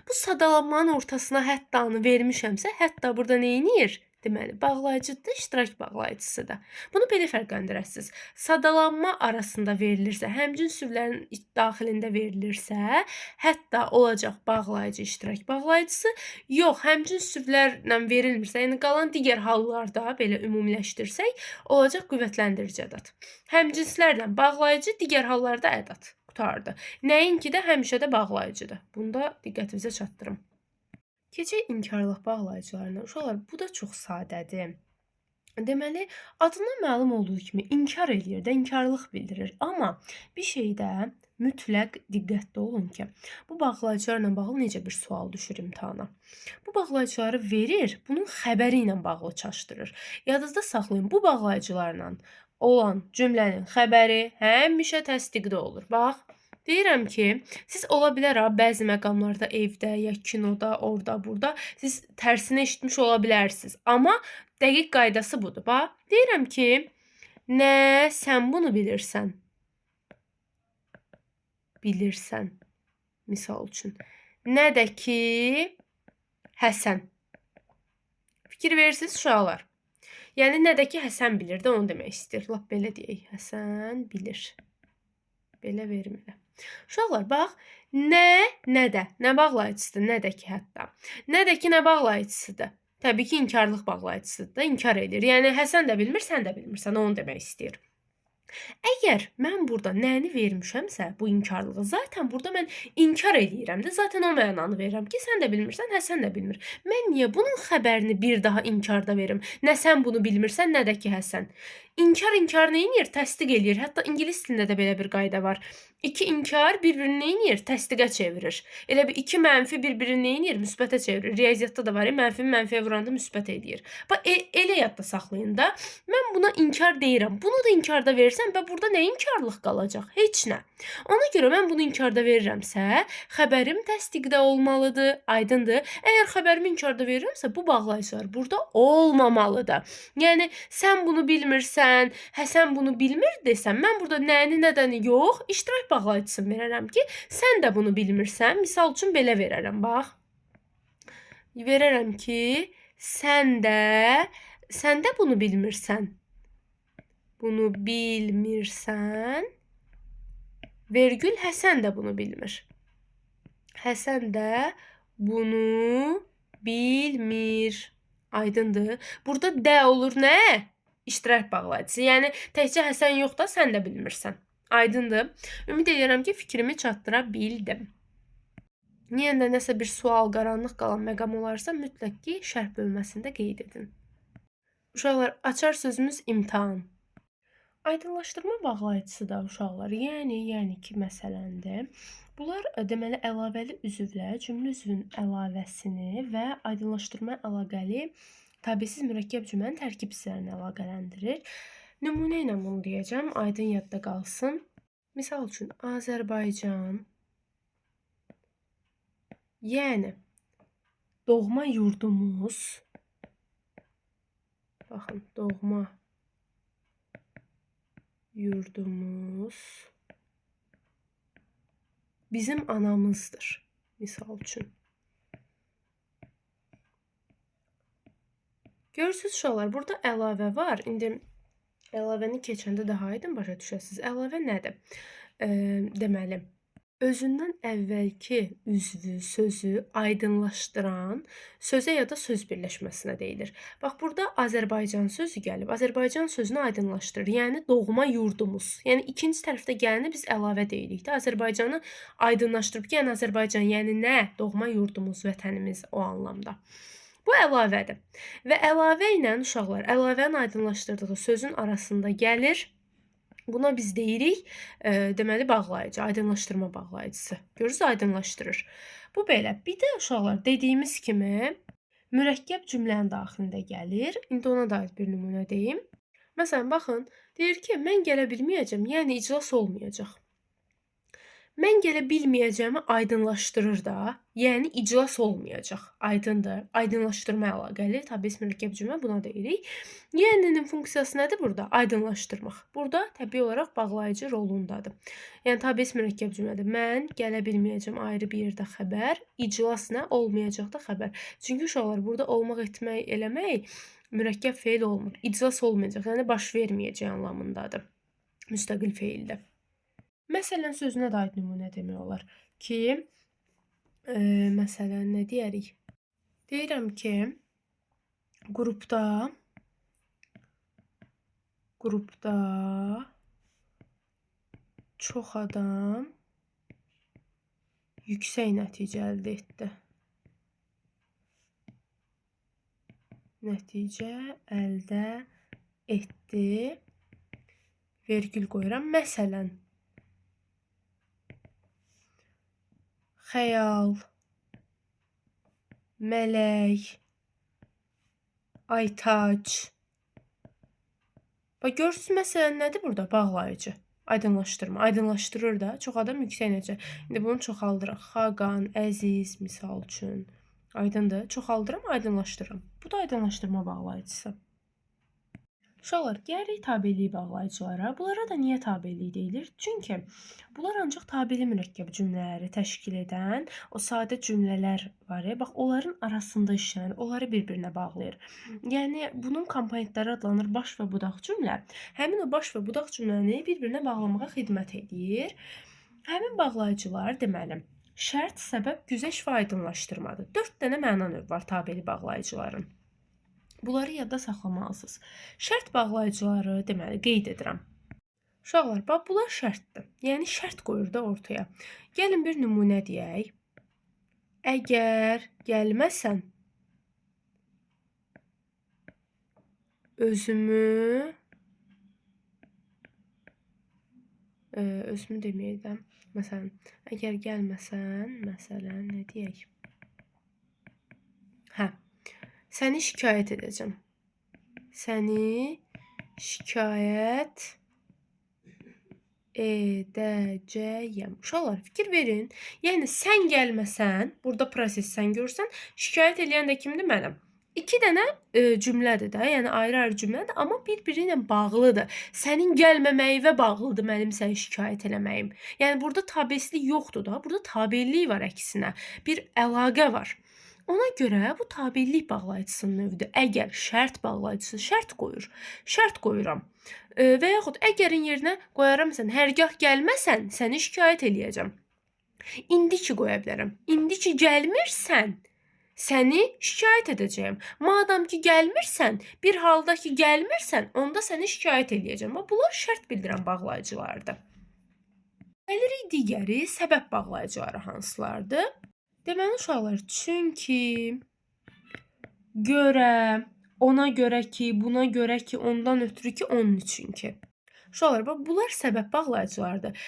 Bu sadalanmanın ortasına həttanı vermişəmsə, hətta burada neynir? Deməli, bağlayıcıdır, iştirak bağlayıcısıdır. Bunu belə fərqləndirəsiniz. Sadalanma arasında verilirsə, həmcins sözlərin daxilində verilirsə, hətta olacaq bağlayıcı, iştirak bağlayıcısı. Yox, həmcins sözlərlə verilmirsə, yəni qalan digər hallarda belə ümumiləşdirsək, olacaq qüvvətləndirici ədat. Həmcinslərlə bağlayıcı, digər hallarda ədat. Qutardı. Nəinki də həmişə də bağlayıcıdır. Bunda diqqətinizə çatdırım. Keçək inkarlıq bağlayıcılarına. Uşaqlar, bu da çox sadədir. Deməli, adından məlum olduğu kimi inkar eləyir də, inkarlıq bildirir. Amma bir şeydə mütləq diqqətli olun ki, bu bağlayıcılarla bağlı necə bir sual düşür imtahana. Bu bağlayıcıları verir, bunun xəbəri ilə bağlı çaşdırır. Yadınızda saxlayın, bu bağlayıcılarla olan cümlənin xəbəri həmişə təsdiqdə olur. Bax, deyirəm ki, siz ola bilər bəzi məqamlarda evdə, ya kinoda, orada, burada siz tərsini eşitmiş ola bilərsiniz. Amma dəqiq qaydası budur. Bax, deyirəm ki, nə sən bunu bilirsən? Bilirsən. Misal üçün. Nə də ki, Həsən. Fikir verirsiniz uşaqlar. Yəni, nə də ki, Həsən bilir də onu demək istəyir. Lap belə deyək, Həsən bilir. Belə vermir. Uşaqlar, bax, nə də, nə bağlayıcısıdır, nə də ki, hətta. Nə də ki, nə bağlayıcısıdır? Təbii ki, inkarlıq bağlayıcısıdır da, inkar edir. Yəni, Həsən də bilmir, sən də bilmirsən, onu demək istəyir. Əgər mən burada nəni vermişəmsə, bu inkarlığı, zaten burada mən inkar eləyirəm də, zaten o mənanı verirəm ki, sən də bilmirsən, Həsən də bilmir. Mən niyə bunun xəbərini bir daha inkarda verim? Nə sən bunu bilmirsən, nə də ki, Həsən. İnkar neyinir? Təsdiq eləyir. Hətta ingilis dilində də belə bir qayda var. İki inkar bir-birini neyinir? Təsdiqə çevirir. Elə bir iki mənfi bir-birini neyinir? Müsbətə çevirir. Riyaziyyatda da var, mənfini mənfiyə vuranda müsbət eləyir. Bax, elə yadda saxlayın da. Mən buna inkar deyirəm. Bunu da inkarda verirsən və burada nə inkarlıq qalacaq? Heç nə. Ona görə mən bunu inkarda verirəmsə, xəbərim təsdiqdə olmalıdır. Aydındır. Əgər xəbərimi inkarda verirəmsə, bu bağlayıcılar burada olmamalıdır. Yəni, sən bunu bilmirsən, Həsən bunu bilmir desəm, mən burada nəni, nədəni yox, iştirak bağlayıcısını verərəm ki, sən də bunu bilmirsən. Misal üçün belə verərəm, bax. Verərəm ki, sən də bunu bilmirsən. Bunu bilmirsən. Vergül, Həsən də bunu bilmir. Həsən də bunu bilmir. Aydındır. Burada də olur nə? İştirak bağlayıcısı. Yəni, təkcə Həsən yox da, sən də bilmirsən. Aydındır. Ümid edirəm ki, fikrimi çatdıra bildim. Niyə də nəsə bir sual, qaranlıq qalan məqam olarsa, mütləq ki, şərh bölməsində qeyd edin. Uşaqlar, açar sözümüz imtahan. Aydınlaşdırma bağlayıcısı da uşaqlar, yəni ki, məsələndir. Bunlar deməli əlavəli üzvlər, cümlə üzvün əlavəsini və aydınlaşdırma əlaqəli təbisiz mürəkkəb cümlənin tərkib hissələrini əlaqələndirir. Nümunə ilə bunu deyəcəm, aydın yadda qalsın. Misal üçün, Azərbaycan, yəni doğma yurdumuz, baxın, doğma yurdumuz bizim anamızdır, misal üçün. Görürsüz uşaqlar, burada əlavə var. İndi əlavəni keçəndə daha aydın başa düşəsiz. Əlavə nədir? Deməli, özündən əvvəlki üzvü, sözü aydınlaşdıran sözə ya da söz birləşməsinə deyilir. Bax, burada Azərbaycan sözü gəlib. Azərbaycan sözünü aydınlaşdırır. Yəni doğma yurdumuz. Yəni ikinci tərəfdə gələni biz əlavə deyirik də. Azərbaycanı aydınlaşdırıb ki, yəni Azərbaycan, yəni nə? Doğma yurdumuz, vətənimiz o anlamda. Bu əlavədir. Və əlavə ilə uşaqlar, əlavənin aydınlaşdırdığı sözün arasında gəlir. Buna biz deyirik, deməli bağlayıcı, aydınlaşdırma bağlayıcısı. Görürsüz, aydınlaşdırır. Bu belə. Bir də uşaqlar, dediyimiz kimi mürəkkəb cümlənin daxilində gəlir. İndi ona dair bir nümunə deyim. Məsələn, baxın, deyir ki, mən gələ bilməyəcəm, yəni iclas olmayacaq. Mən gələ bilməyəcəyimi aydınlaşdırır da, yəni iclas olmayacaq. Aydındır. Aydınlaşdırma əlaqəli. Təbii mürəkkəb cümlə buna deyirik. Yəni-nin funksiyası nədir burada? Aydınlaşdırmaq. Burada təbii olaraq bağlayıcı rolundadır. Yəni təbii mürəkkəb cümlədir. Mən gələ bilməyəcəm ayrı bir yerdə xəbər, iclas nə? Olmayacaq da xəbər. Çünki uşaqlar burada olmaq, etmək, eləmək mürəkkəb feil olmur. İclas olmayacaq, yəni baş verməyəcək anlamındadır. Müstəqil feildir. Məsələn, sözünə də aid nümunə demək olar ki, məsələn, nə deyərik? Deyirəm ki, qrupda çox adam yüksək nəticə əldə etdi. Nəticə əldə etdi. Vergül qoyuram. Məsələn, xəyal, mələk, Aytac. Bax, görürsünüz, məsələn, nədir burada? Bağlayıcı. Aydınlaşdırma. Aydınlaşdırır da. Çox adam yüksək nəticə. İndi bunu çoxaldıraq. Xaqan, Əziz, misal üçün. Aydındır. Çoxaldıram, aydınlaşdırıram. Bu da aydınlaşdırma bağlayıcısı. Uşaqlar, gəlirik tabeliyi bağlayıcılara. Bunlara da niyə tabeliyi deyilir? Çünki bunlar ancaq tabeli mürəkkəb cümlələri təşkil edən o sadə cümlələr var ya, bax, onların arasında işlənir, onları bir-birinə bağlayır. Yəni, bunun komponentləri adlanır baş və budaq cümlə. Həmin o baş və budaq cümləni bir-birinə bağlamağa xidmət edir. Həmin bağlayıcılar, deməli, şərt, səbəb, güzəşt və aydınlaşdırmadır. 4 dənə məna növü var tabeli bağlayıcıların. Bunları yadda saxlamalısınız. Şərt bağlayıcıları, deməli, qeyd edirəm. Uşaqlar, bax, bunlar şərtdir. Yəni, şərt qoyur da ortaya. Gəlin bir nümunə deyək. Əgər gəlməsən, özümü deməyəcəm. Məsələn, əgər gəlməsən, məsələn, nə deyək? Səni şikayət edəcəm. Səni şikayət edəcəyəm. Uşaqlar, fikir verin. Yəni, sən gəlməsən, burada proses sən görsən, şikayət eləyən də kimdir? Mənəm. 2 dənə cümlədir də, yəni ayrı-ayrı cümlədir, amma bir-biri ilə bağlıdır. Sənin gəlməməyivə bağlıdır mənim səni şikayət eləməyim. Yəni, burada tabeslik yoxdur da, burada tabellik var əksinə. Bir əlaqə var. Ona görə bu tabellik bağlayıcısının növüdür. Əgər şərt bağlayıcısı şərt qoyur, şərt qoyuram. Və yaxud əgərin yerinə qoyaram, məsələn, hərgah gəlməsən, səni şikayət eləyəcəm. İndiki qoya bilərəm. İndiki gəlmirsən, səni şikayət edəcəyəm. Madam ki, gəlmirsən, bir halda ki, gəlmirsən, onda səni şikayət eləyəcəm. Bunlar şərt bildirən bağlayıcılardır. Gəlirik digəri səbəb bağlayıcıları hansılardır? Deməli, uşaqlar, çünki, görə, ona görə ki, buna görə ki, ondan ötürü ki, onun üçün ki. Uşaqlar, bax, bunlar səbəb bağlayıcılardır.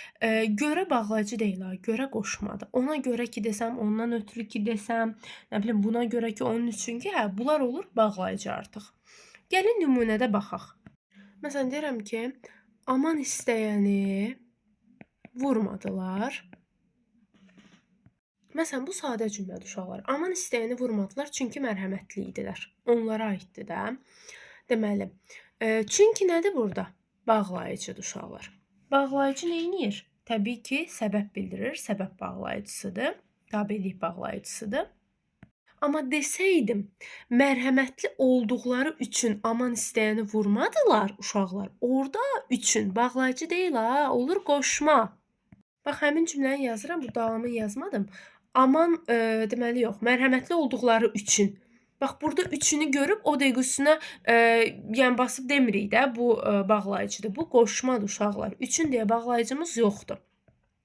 Görə bağlayıcı deyil, görə qoşmadır. Ona görə ki desəm, ondan ötürü ki desəm, nə bilim, buna görə ki, onun üçün ki, bunlar olur bağlayıcı artıq. Gəlin nümunədə baxaq. Məsələn, deyirəm ki, aman istəyəni vurmadılar. Məsələn, bu sadə cümlədir uşaqlar. Aman istəyəni vurmadılar, çünki mərhəmətli idilər. Onlara aiddir də. Deməli, çünki nədir burada? Bağlayıcıdır uşaqlar. Bağlayıcı neynir? Təbii ki, səbəb bildirir. Səbəb bağlayıcısıdır. Tabelik bağlayıcısıdır. Amma desəydim, mərhəmətli olduqları üçün aman istəyəni vurmadılar uşaqlar. Orda üçün bağlayıcı deyil ha, olur qoşma. Bax, həmin cümləni yazıram, bu davamını yazmadım. Aman, deməli yox, mərhəmətli olduqları üçün. Bax, burada üçünü görüb o dəqiqə üstünə, yəni basıb demirik də, bu bağlayıcıdır. Bu qoşmadır uşaqlar. Üçün deyə bağlayıcımız yoxdur.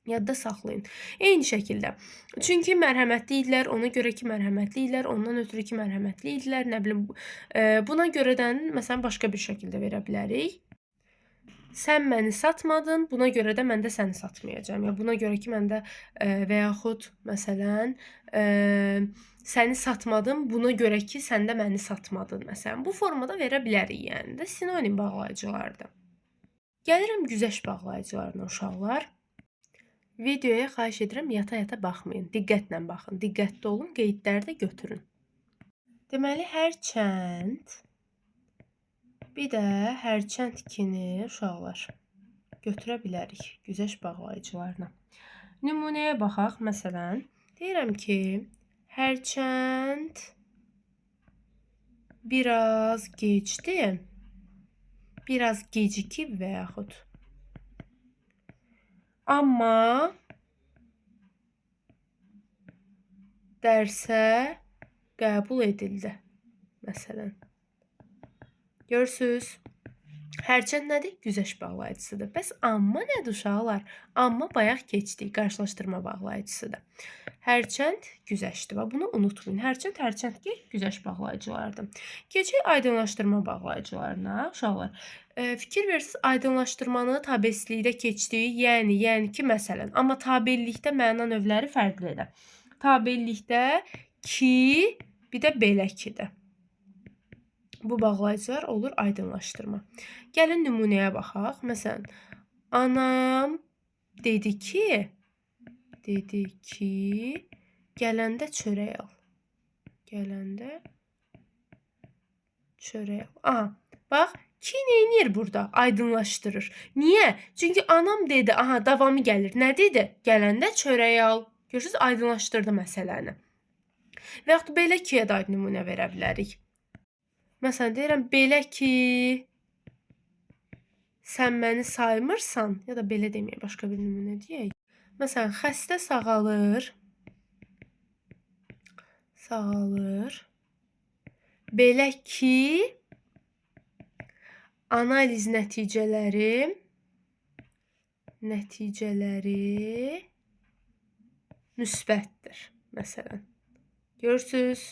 Yadda saxlayın. Eyni şəkildə. Çünki mərhəmətli idilər, ona görə ki, mərhəmətli idilər, ondan ötürü ki, mərhəmətli idilər, nə bilim, buna görədən məsələn başqa bir şəkildə verə bilərik. Sən məni satmadın, buna görə də mən də səni satmayacağam. Ya buna görə ki, mən də və yaxud məsələn, səni satmadım, buna görə ki, sən də məni satmadın məsələn. Bu formada verə bilərik yəni də sinonim bağlayıcılardır. Gəlirəm güzəşt bağlayıcılarına uşaqlar. Videoya xahiş edirəm yata-yata baxmayın. Diqqətlə baxın. Diqqətli olun, qeydləri də götürün. Deməli, hərçənd bir də hərçənd kini uşaqlar götürə bilərik güzəşt bağlayıcılarına. Nümunəyə baxaq. Məsələn, deyirəm ki, hərçənd biraz gecdi, biraz gecikib və yaxud amma dərsə qəbul edildi. Məsələn. Görürsüz? Hərçənd nədir? Güzəşt bağlayıcısıdır. Bəs amma nədir uşaqlar? Amma bayaq keçdik. Qarşılaşdırma bağlayıcısıdır. Hərçənd güzəştdir. Və bunu unutmayın. Hərçənd ki, güzəşt bağlayıcılardır. Keçək aydınlaşdırma bağlayıcılarına. Uşaqlar, fikir versiniz, aydınlaşdırmanı tabeslikdə keçdik. Yəni ki, məsələn. Amma tabellikdə məna növləri fərqlidir. Tabellikdə ki, bir də belə kidir. Bu bağlayıcılar olur aydınlaşdırma. Gəlin nümunəyə baxaq. Məsələn, anam dedi ki, gələndə çörək al. Gələndə çörək al. Aha, bax, ki neynir burada? Aydınlaşdırır. Niyə? Çünki anam dedi, aha, davamı gəlir. Nə dedi? Gələndə çörək al. Görürsünüz, aydınlaşdırdı məsələni. Və yaxud belə kiyə də nümunə verə bilərik. Məsələn, deyirəm, belə ki, sən məni saymırsan, ya da belə deməyək, başqa bir nümunə deyək. Məsələn, xəstə sağalır. Belə ki, analiz nəticələri müsbətdir. Məsələn, görürsünüz?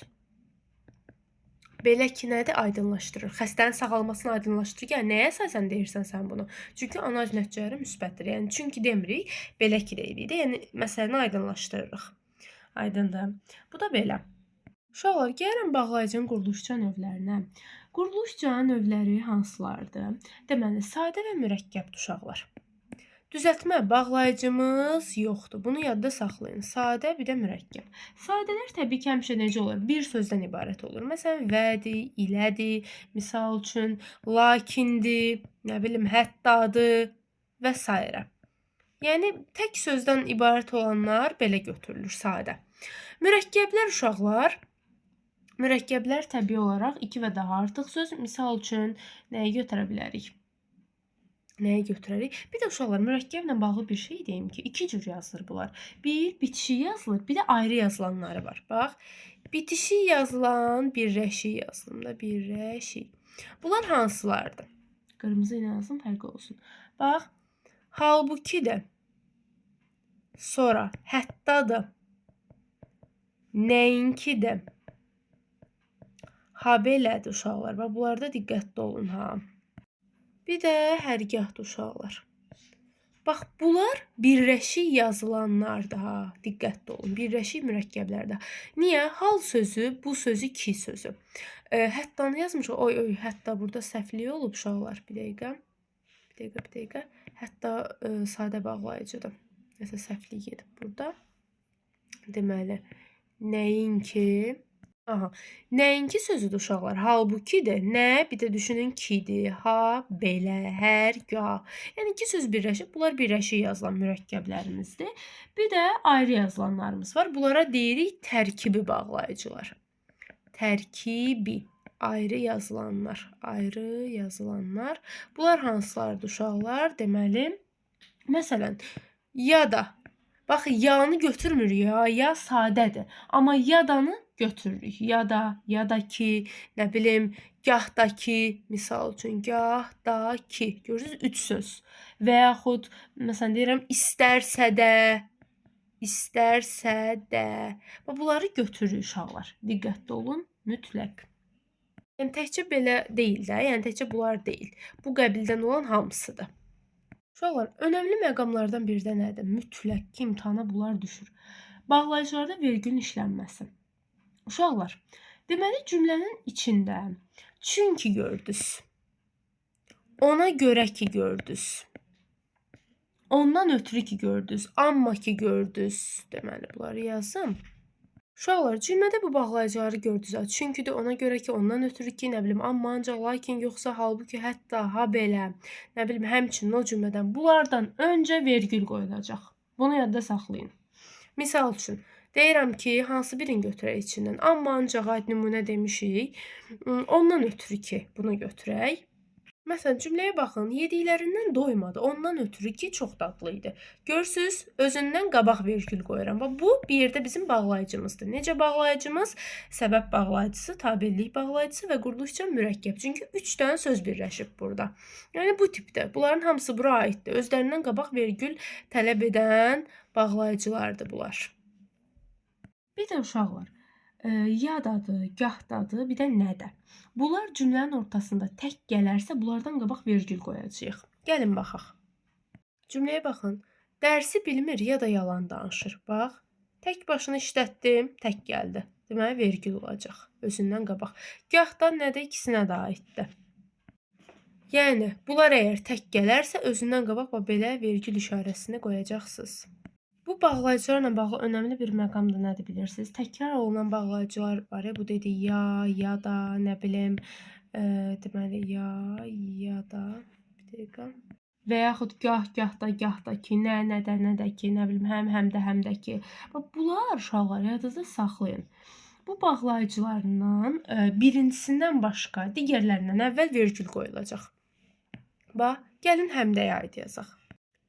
Belə ki, nədir? Aydınlaşdırır. Xəstənin sağalmasını aydınlaşdırır. Yəni, nəyə əsasən deyirsən sən bunu? Çünki analiz nəticələri müsbətdir. Yəni, çünki demirik, belə ki deyirik də. Yəni, məsələni aydınlaşdırırıq. Aydındır. Bu da belə. Uşaqlar, gəlin bağlayıcının quruluşca növlərinə. Quruluşca növləri hansılardır? Deməli, sadə və mürəkkəbdir uşaqlar. Düzəltmə, bağlayıcımız yoxdur. Bunu yadda saxlayın. Sadə, bir də mürəkkəb. Sadələr təbii ki, həmişə necə olur? Bir sözdən ibarət olur. Məsələn, vədir, ilədir, misal üçün, lakindir, nə bilim, həttadır və s. Yəni, tək sözdən ibarət olanlar belə götürülür, sadə. Mürəkkəblər uşaqlar, mürəkkəblər təbii olaraq 2 və daha artıq söz. Misal üçün, nəyi götürə bilərik? Nəyə götürərik? Bir də uşaqlar, mürəkkəblə bağlı bir şey deyim ki, 2 cür yazılır bunlar. Bir, bitişik yazılır, bir də ayrı yazılanları var. Bax, bitişik yazılan, birləşik yazılım da, birləşik. Bunlar hansılardır? Qırmızı ilə yazım, fərqi olsun. Bax, halbuki də, sonra həttadır, nəyinki də, habelədir uşaqlar. Bax, bunlarda diqqətli olun ha. Bir də hərgahdır uşaqlar. Bax, bunlar birləşik yazılanlardır ha. Diqqətli olun. Birləşik mürəkkəblərdə. Niyə? Hal sözü, bu sözü ki sözü. Həttanı yazmışıq. Oy, hətta burada səhvliyi olub uşaqlar. Bir dəqiqə. Hətta sadə bağlayıcıdır. Nəsə səhvlik gedib burada. Deməli, nəyinki? Aha, nəyinki sözüdür uşaqlar? Halbuki də, nə? Bir də düşünün kidir. Ha, belə, hər, ya. Yəni, 2 söz birləşib. Bunlar birləşik yazılan mürəkkəblərimizdir. Bir də ayrı yazılanlarımız var. Bunlara deyirik tərkibi bağlayıcılar. tərkibi. Ayrı yazılanlar. Ayrı yazılanlar. Bunlar hansılardır uşaqlar? Deməli, məsələn, ya da. Bax, yanı götürmürük ya. Ya sadədir. Amma yadanı götürürük. Ya da ki, nə bilim, gah da ki, misal üçün, gah da ki. Görürsünüz, 3 söz. Və yaxud, məsələn, deyirəm, istərsə də, istərsə də. Bunları götürürük uşaqlar. Diqqətli olun, mütləq. Yəni, təkcə belə deyil də, yəni təkcə bunlar deyil. Bu qəbildən olan hamısıdır. Uşaqlar, önəmli məqamlardan biri də nədir? Mütləq ki, imtahana bunlar düşür. Bağlayıcılarda vergülün işlənməsi. Uşaqlar, deməli cümlənin içində çünki gördünüz, ona görə ki gördünüz, ondan ötürü ki gördünüz, amma ki gördünüz. Deməli, bunları yazım. Uşaqlar, cümlədə bu bağlayıcıları gördünüz. Çünki də ona görə ki, ondan ötürü ki, nə bilim, amma, ancaq, lakin, yoxsa, halbuki, hətta, ha belə, nə bilim, həmçinin o cümlədən bunlardan öncə vergül qoyulacaq. Bunu yadda saxlayın. Misal üçün, deyirəm ki, hansı birini götürək içindən? Amma, ancaq, aid nümunə demişik. Ondan ötürü ki, bunu götürək. Məsələn, cümləyə baxın, yediklərindən doymadı. Ondan ötürü ki, çox dadlı idi. Görürsünüz, özündən qabaq vergül qoyuram. Bu, bir yerdə bizim bağlayıcımızdır. Necə bağlayıcımız? Səbəb bağlayıcısı, tabellik bağlayıcısı və quruluşca mürəkkəb. Çünki 3 dənə söz birləşib burada. Yəni, bu tipdə. Bunların hamısı bura aiddir. Özlərindən qabaq vergül tələb edən bağlayıcılardır bunlar. Bir də uşaqlar, yadadır, gahdadır, bir də nədə. Bunlar cümlənin ortasında tək gələrsə, bunlardan qabaq vergül qoyacağıq. Gəlin baxaq. Cümləyə baxın. Dərsi bilmir ya da yalan danışır. Bax, tək başına işlətdim, tək gəldi. Deməli, vergül olacaq. Özündən qabaq. Gahdan nədə, ikisinə də aiddir. Yəni, bunlar əgər tək gələrsə, özündən qabaq belə vergül işarəsini qoyacaqsınız. Bu bağlayıcılarla bağlı önəmli bir məqam da nədir bilirsiniz? Təkrar olunan bağlayıcılar var ya, bu dedi ya da, nə bilim, deməli, ya da, bir dəqiqə. Və yaxud gah da ki, nə də ki, nə bilim, həm də ki. Bunlar uşaqlar yadınızda saxlayın. Bu bağlayıcılarından birincisindən başqa digərlərindən əvvəl vergül qoyulacaq. Bax, gəlin həmdəyə aid yazaq.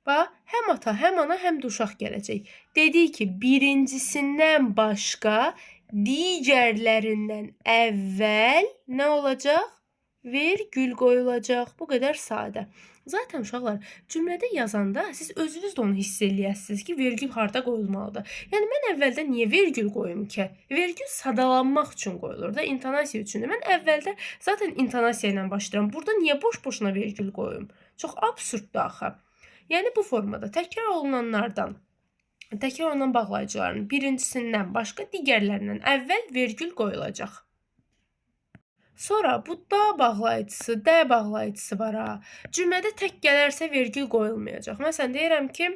Bax, həm ata, həm ana, həm də uşaq gələcək. Dedik ki, birincisindən başqa digərlərindən əvvəl nə olacaq? Vergül qoyulacaq. Bu qədər sadə. Zaten uşaqlar, cümlədə yazanda siz özünüz də onu hiss eləyəsiniz ki, vergül harda qoyulmalıdır. Yəni, mən əvvəldə niyə vergül qoyum ki? Vergül sadalanmaq üçün qoyulur da, intonasiya üçündür. Mən əvvəldə zaten intonasiya ilə başlayıram. Burada niyə boş-boşuna vergül qoyum? Çox absurddur axı. Yəni, bu formada təkrar olunanlardan, təkrar olunan bağlayıcıların birincisindən başqa digərlərindən əvvəl vergül qoyulacaq. Sonra bu da bağlayıcısı, də bağlayıcısı var ha. Cümlədə tək gələrsə vergül qoyulmayacaq. Məsələn, deyirəm ki,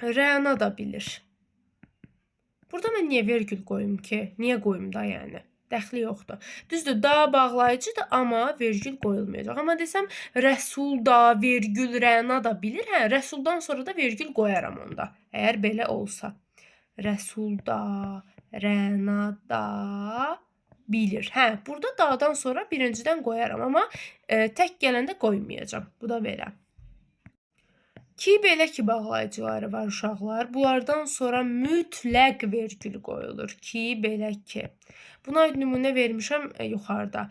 Rəna da bilir. Burada mən niyə vergül qoyum ki? Niyə qoyum da yəni? Dəxli yoxdur. Düzdür, da bağlayıcıdır, amma vergül qoyulmayacaq. Amma desəm, Rəsul da, vergül, Rəna da bilir. Hə, Rəsuldan sonra da vergül qoyaram onda. Əgər belə olsa. Rəsul da, Rəna da bilir. Hə, burada da'dan sonra birincidən qoyaram. Amma tək gələndə qoymayacam. Bu da belə. Ki, belə ki bağlayıcıları var uşaqlar. Bunlardan sonra mütləq vergül qoyulur. Ki, belə ki. Buna aid nümunə vermişəm yuxarıda.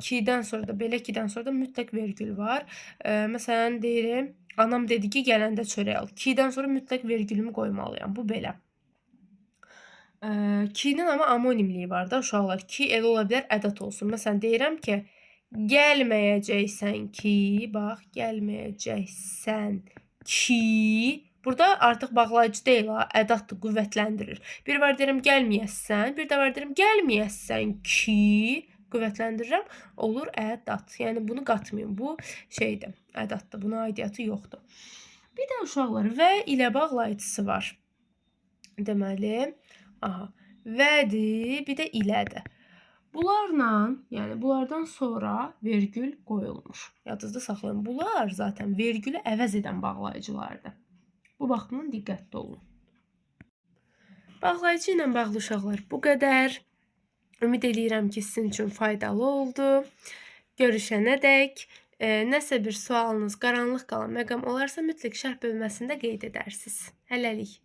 Ki'dən sonra da, belə ki'dən sonra da mütləq vergül var. Məsələn, deyirəm, anam dedi ki, gələndə çörək al. Ki'dən sonra mütləq vergülümü qoymalıyam. Bu belə. Ki'nin amma amonimliyi var da uşaqlar. Ki, elə ola bilər, ədat olsun. Məsələn, deyirəm ki, gəlməyəcəksən ki, bax, gəlməyəcəksən ki, burada artıq bağlayıcı deyil, ədatdır, qüvvətləndirir. Bir var deyirəm, gəlməyəsən, bir də var deyirəm, gəlməyəsən ki, qüvvətləndirirəm, olur ədat. Yəni, bunu qatmayın, bu şeydir, ədatdır, buna aidiyyatı yoxdur. Bir də uşaqlar, və ilə bağlayıcısı var. Deməli, vədir, bir də ilədir. Bunlarla, yəni bunlardan sonra vergül qoyulmuş. Yadınızda saxlayın. Bunlar zaten vergülü əvəz edən bağlayıcılardır. Bu baxımdan diqqətli olun. Bağlayıcı ilə bağlı uşaqlar bu qədər. Ümid eləyirəm ki, sizin üçün faydalı oldu. Görüşənədək nəsə bir sualınız, qaranlıq qalan məqam olarsa mütləq şərh bölməsində qeyd edərsiniz. Hələlik.